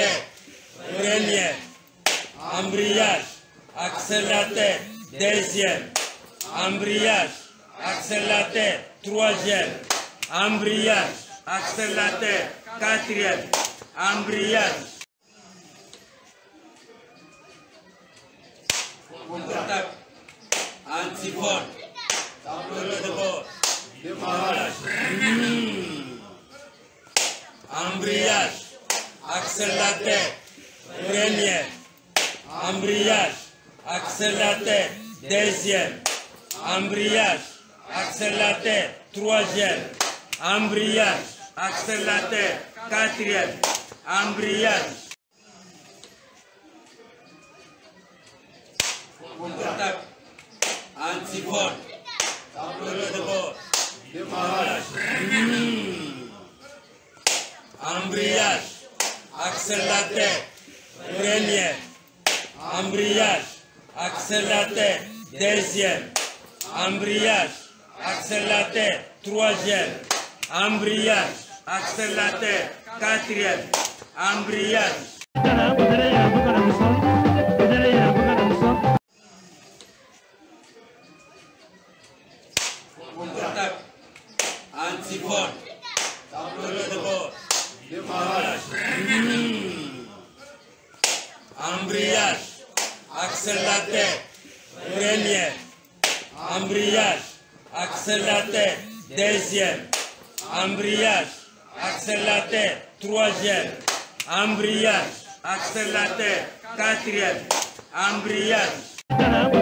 accélérateur, premier, embrayage, accélérateur, deuxième, embrayage, accélérateur, troisième, embrayage, accélérateur, quatrième, embrayage. Contact, antipode, tableau de bord, démarrage, embrayage, accélérateur, premier, embrayage, accélérateur, deuxième, embrayage, accélérateur, troisième, embrayage, accélérateur, quatrième, embrayage. Contact, antipode, tableau de bord, démarrage, embrayage, accélérateur, premier, embrayage, accélérateur, deuxième, embrayage, accélérateur, troisième, embrayage, accélérateur, quatrième, embrayage. Contact, antipode, tableau de bord, démarrage, embrayage, accélérateur, premier, embrayage, accélérateur, deuxième, embrayage, accélérateur, troisième, embrayage, accélérateur, quatrième, embrayage.